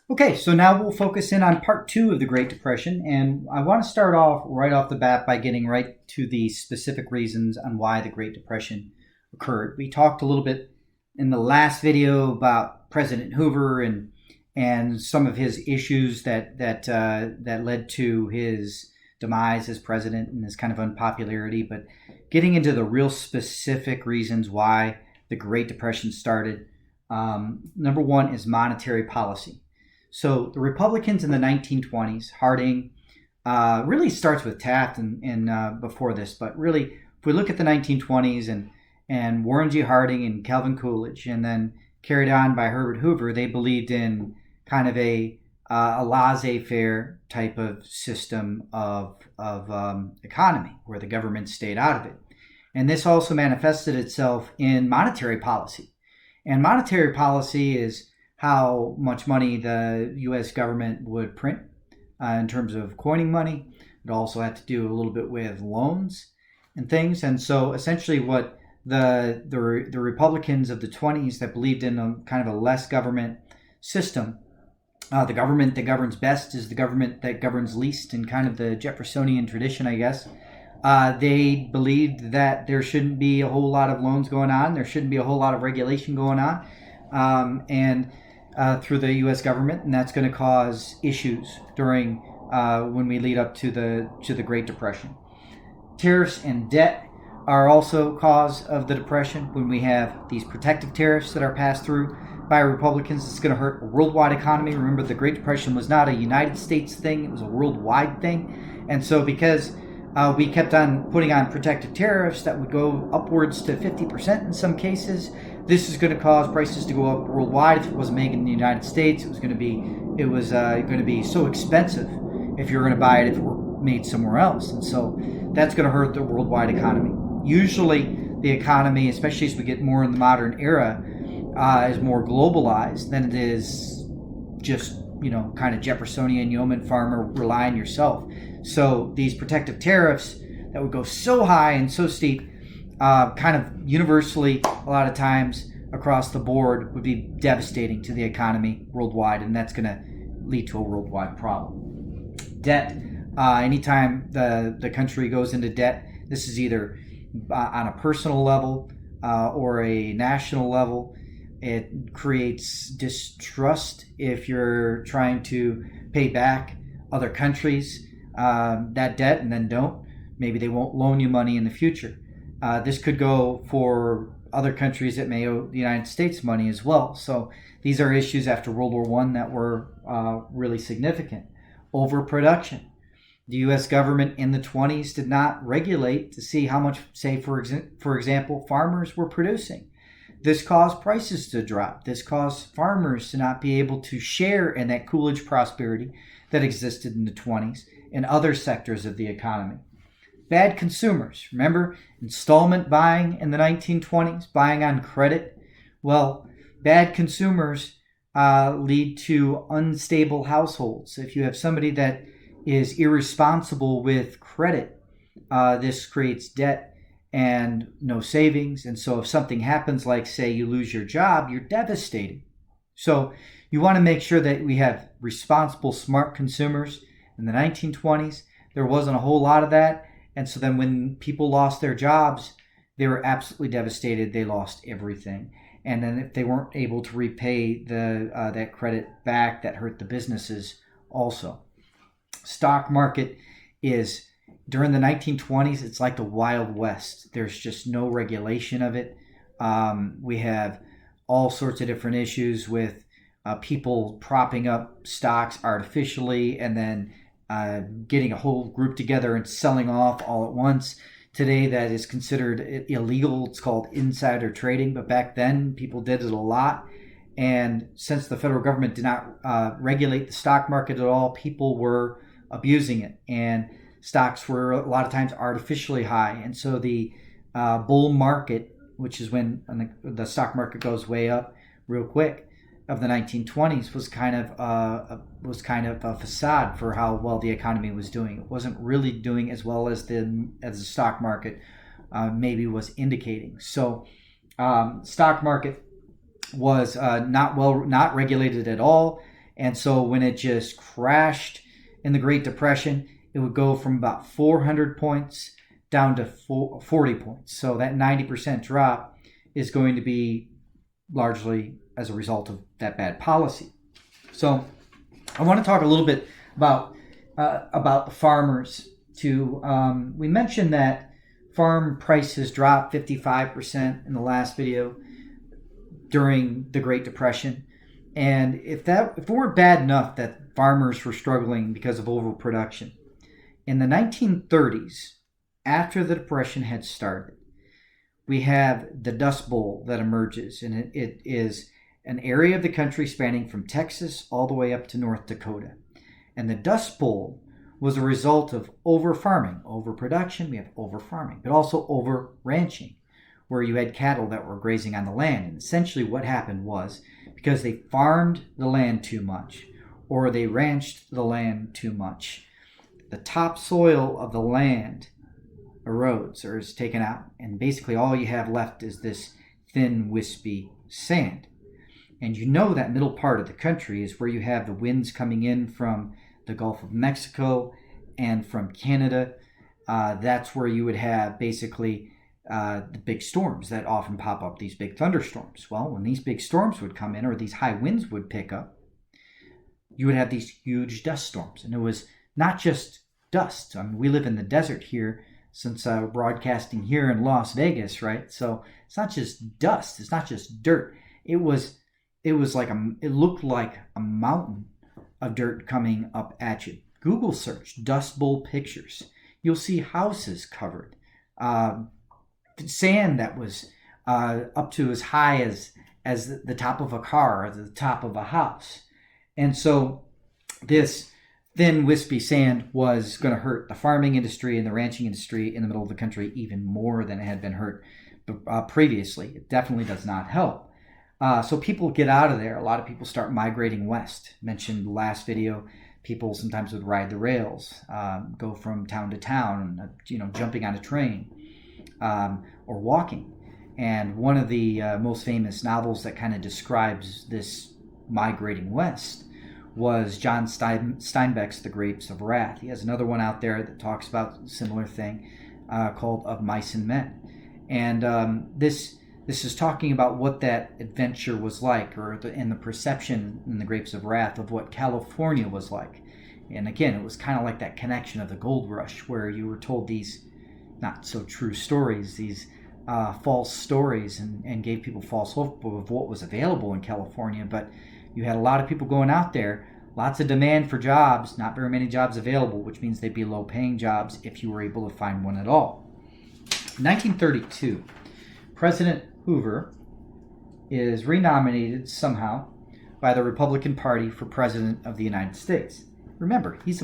Okay, so now we'll focus in on part two of the Great Depression, and I want to start off right off the bat by getting right to the specific reasons on why the Great Depression occurred. We talked a little bit in the last video about President Hoover and some of his issues that led to his demise as president and his kind of unpopularity, but getting into the real specific reasons why the Great Depression started. Number one is monetary policy. So the Republicans in the 1920s, Harding, really starts with Taft and before this, but really, if we look at the 1920s and Warren G. Harding and Calvin Coolidge, and then carried on by Herbert Hoover, they believed in kind of a laissez-faire type of system of economy where the government stayed out of it. And this also manifested itself in monetary policy. And monetary policy is how much money the U.S. government would print in terms of coining money. It also had to do a little bit with loans and things. And so essentially what the Republicans of the 20s that believed in a kind of a less government system, the government that governs best is the government that governs least, in kind of the Jeffersonian tradition, I guess. They believed that there shouldn't be a whole lot of loans going on. There shouldn't be a whole lot of regulation going on. Through the U.S. government, and that's going to cause issues during when we lead up to the Great Depression. Tariffs and debt are also cause of the Depression. When we have these protective tariffs that are passed through by Republicans, it's going to hurt a worldwide economy. Remember, the Great Depression was not a United States thing; it was a worldwide thing. And so, because we kept on putting on protective tariffs that would go upwards to 50% in some cases, this is going to cause prices to go up worldwide. If it wasn't made in the United States, it was going to be so expensive if you're going to buy it if it were made somewhere else. And so that's going to hurt the worldwide economy. Usually the economy, especially as we get more in the modern era, is more globalized than it is just, kind of Jeffersonian yeoman farmer, rely on yourself. So these protective tariffs that would go so high and so steep, kind of universally, a lot of times across the board, would be devastating to the economy worldwide, and that's going to lead to a worldwide problem. Debt. Anytime the country goes into debt, this is either on a personal level or a national level. It creates distrust if you're trying to pay back other countries that debt and then don't. Maybe they won't loan you money in the future. This could go for other countries that may owe the United States money as well. So these are issues after World War I that were really significant. Overproduction. The U.S. government in the 20s did not regulate to see how much, say, for example, farmers were producing. This caused prices to drop. This caused farmers to not be able to share in that Coolidge prosperity that existed in the 20s and other sectors of the economy. Bad consumers. Remember installment buying in the 1920s, buying on credit? Well, bad consumers lead to unstable households. If you have somebody that is irresponsible with credit, this creates debt and no savings. And so if something happens, like say you lose your job, you're devastated. So you want to make sure that we have responsible, smart consumers. In the 1920s, there wasn't a whole lot of that. And so then when people lost their jobs, they were absolutely devastated. They lost everything. And then if they weren't able to repay that credit back, that hurt the businesses also. Stock market is, during the 1920s, it's like the Wild West. There's just no regulation of it. We have all sorts of different issues with people propping up stocks artificially and then getting a whole group together and selling off all at once. Today, that is considered illegal. It's called insider trading, but back then, people did it a lot. And since the federal government did not regulate the stock market at all, people were abusing it. And stocks were a lot of times artificially high. And so the bull market, which is when the stock market goes way up real quick, of the 1920s was kind of a facade for how well the economy was doing. It wasn't really doing as well as the stock market maybe was indicating. So stock market was not regulated at all. And so when it just crashed in the Great Depression, it would go from about 400 points down to 40 points. So that 90% drop is going to be largely as a result of that bad policy. So I want to talk a little bit about the farmers too. We mentioned that farm prices dropped 55% in the last video during the Great Depression. And if it weren't bad enough that farmers were struggling because of overproduction, in the 1930s, after the Depression had started, we have the Dust Bowl that emerges, and it is an area of the country spanning from Texas all the way up to North Dakota. And the Dust Bowl was a result of over-farming. Overproduction, we have over-farming, but also over-ranching, where you had cattle that were grazing on the land. And essentially what happened was, because they farmed the land too much, or they ranched the land too much, the topsoil of the land erodes or is taken out. And basically all you have left is this thin, wispy sand. And you know that middle part of the country is where you have the winds coming in from the Gulf of Mexico and from Canada. That's where you would have basically the big storms that often pop up, these big thunderstorms. Well, when these big storms would come in, or these high winds would pick up, you would have these huge dust storms. And it was not just dust. I mean, we live in the desert here since broadcasting here in Las Vegas, right? So it's not just dust. It's not just dirt. It looked like a mountain of dirt coming up at you. Google search Dust Bowl pictures. You'll see houses covered. Sand that was up to as high as the top of a car or the top of a house. And so this thin, wispy sand was going to hurt the farming industry and the ranching industry in the middle of the country even more than it had been hurt previously. It definitely does not help. So people get out of there. A lot of people start migrating west. Mentioned last video, people sometimes would ride the rails, go from town to town, jumping on a train, or walking. And one of the most famous novels that kind of describes this migrating west was John Steinbeck's The Grapes of Wrath. He has another one out there that talks about a similar thing called Of Mice and Men. And this is talking about what that adventure was like, or the perception in The Grapes of Wrath of what California was like. And again, it was kind of like that connection of the gold rush, where you were told these not so true stories, these false stories, and gave people false hope of what was available in California. But you had a lot of people going out there, lots of demand for jobs, not very many jobs available, which means they'd be low-paying jobs if you were able to find one at all. In 1932, President Hoover is renominated somehow by the Republican Party for President of the United States. Remember, he's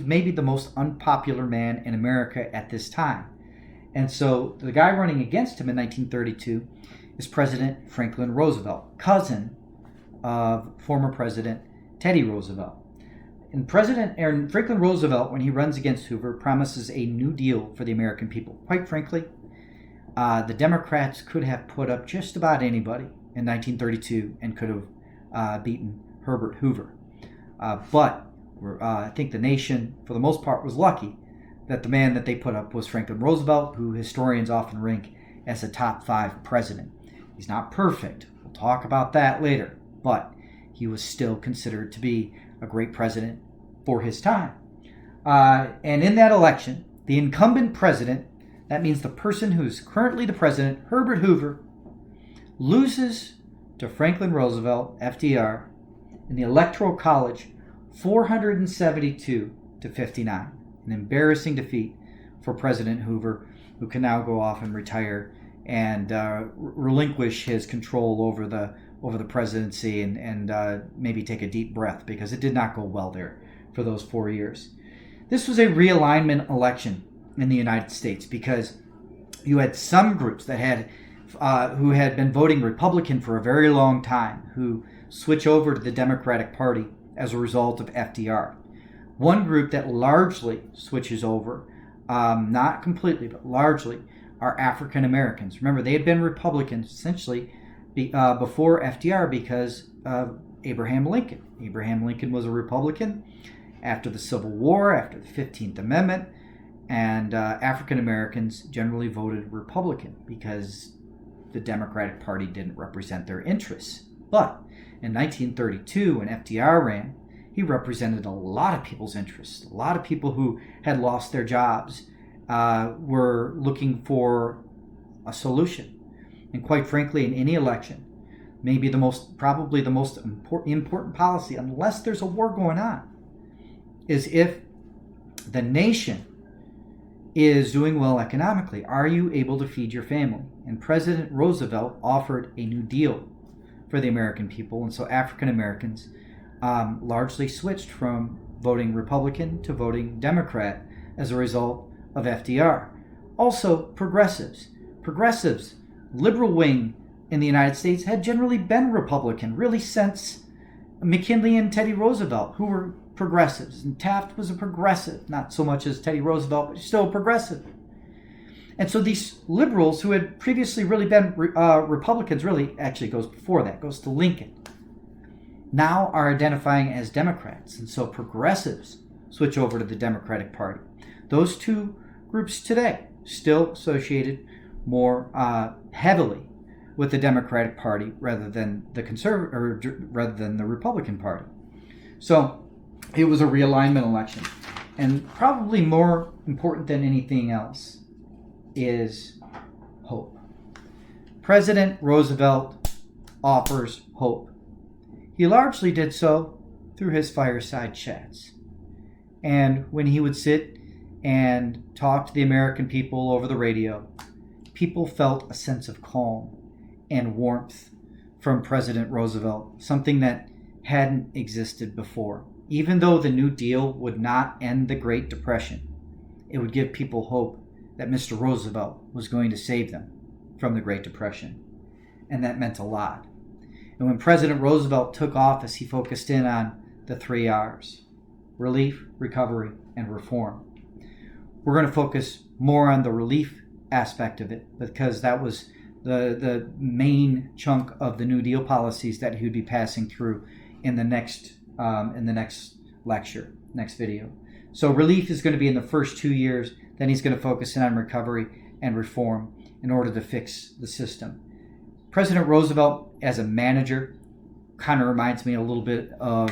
maybe the most unpopular man in America at this time. And so the guy running against him in 1932 is President Franklin Roosevelt, cousin of former President Teddy Roosevelt. And Franklin Roosevelt, when he runs against Hoover, promises a new deal for the American people. Quite frankly, the Democrats could have put up just about anybody in 1932 and could have beaten Herbert Hoover. But I think the nation, for the most part, was lucky that the man that they put up was Franklin Roosevelt, who historians often rank as a top 5 president. He's not perfect. We'll talk about that later. But he was still considered to be a great president for his time. And in that election, the incumbent president, that means the person who's currently the president, Herbert Hoover, loses to Franklin Roosevelt, FDR, in the Electoral College 472 to 59. An embarrassing defeat for President Hoover, who can now go off and retire and relinquish his control over the presidency and maybe take a deep breath, because it did not go well there for those 4 years. This was a realignment election in the United States, because you had some groups that who had been voting Republican for a very long time, who switch over to the Democratic Party as a result of FDR. One group that largely switches over, not completely, but largely, are African Americans. Remember, they had been Republicans essentially before FDR, because Abraham Lincoln. Abraham Lincoln was a Republican. After the Civil War, after the 15th Amendment, and African Americans generally voted Republican because the Democratic Party didn't represent their interests. But in 1932, when FDR ran, he represented a lot of people's interests. A lot of people who had lost their jobs were looking for a solution. And quite frankly, in any election, probably the most important policy, unless there's a war going on, is if the nation is doing well economically. Are you able to feed your family? And President Roosevelt offered a New Deal for the American people, and so African Americans largely switched from voting Republican to voting Democrat as a result of FDR. Also, progressives, liberal wing in the United States had generally been Republican, really since McKinley and Teddy Roosevelt, who were progressives. And Taft was a progressive, not so much as Teddy Roosevelt, but still a progressive. And so these liberals who had previously really been Republicans, really actually goes before that, goes to Lincoln, now are identifying as Democrats. And so progressives switch over to the Democratic Party. Those two groups today still associated more heavily with the Democratic Party rather than the Republican Party. So it was a realignment election. And probably more important than anything else is hope. President Roosevelt offers hope. He largely did so through his fireside chats. And when he would sit and talk to the American people over the radio, people felt a sense of calm and warmth from President Roosevelt, something that hadn't existed before. Even though the New Deal would not end the Great Depression, it would give people hope that Mr. Roosevelt was going to save them from the Great Depression. And that meant a lot. And when President Roosevelt took office, he focused in on the 3 R's: relief, recovery, and reform. We're going to focus more on the relief aspect of it because that was the main chunk of the New Deal policies that he would be passing through in the next lecture, next video. So relief is going to be in the first 2 years. Then he's going to focus in on recovery and reform in order to fix the system. President Roosevelt, as a manager, kind of reminds me a little bit of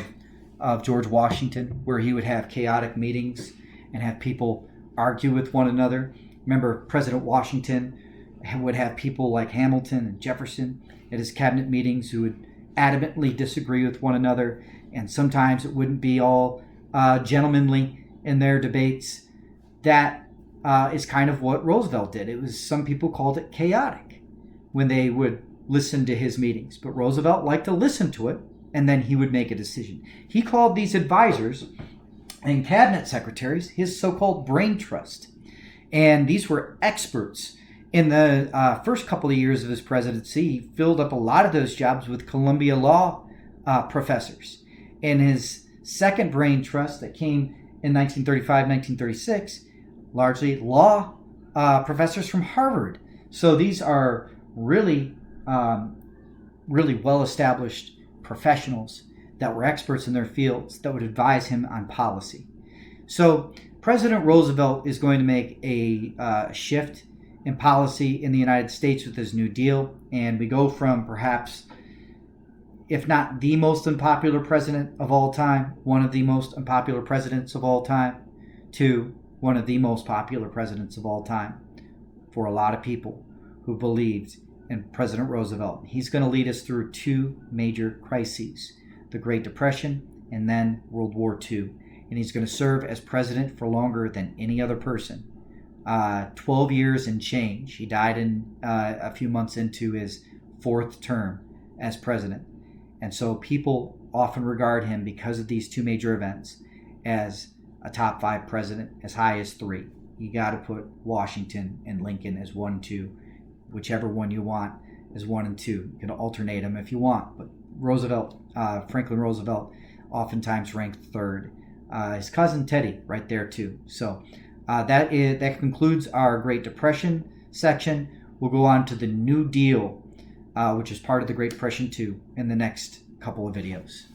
George Washington, where he would have chaotic meetings and have people argue with one another. Remember, President Washington would have people like Hamilton and Jefferson at his cabinet meetings who would adamantly disagree with one another, and sometimes it wouldn't be all gentlemanly in their debates. That is kind of what Roosevelt did. It was, some people called it chaotic when they would listen to his meetings, but Roosevelt liked to listen to it, and then he would make a decision. He called these advisors and cabinet secretaries his so-called brain trust, and these were experts. In the first couple of years of his presidency, he filled up a lot of those jobs with Columbia law professors. In his second brain trust that came in 1935, 1936, largely law professors from Harvard. So these are really well-established professionals that were experts in their fields that would advise him on policy. So President Roosevelt is going to make a shift in policy in the United States with his New Deal, and we go from perhaps, if not the most unpopular president of all time, one of the most unpopular presidents of all time, to one of the most popular presidents of all time for a lot of people who believed in President Roosevelt. He's going to lead us through two major crises, the Great Depression and then World War II. And he's going to serve as president for longer than any other person. 12 years and change. He died in a few months into his fourth term as president. And so people often regard him, because of these two major events, as a top 5 president, as high as 3. You got to put Washington and Lincoln as 1, 2, whichever one you want as 1 and 2. You can alternate them if you want, but Franklin Roosevelt, oftentimes ranked 3rd. His cousin Teddy, right there too. So that concludes our Great Depression section. We'll go on to the New Deal, which is part of the Great Depression too, in the next couple of videos.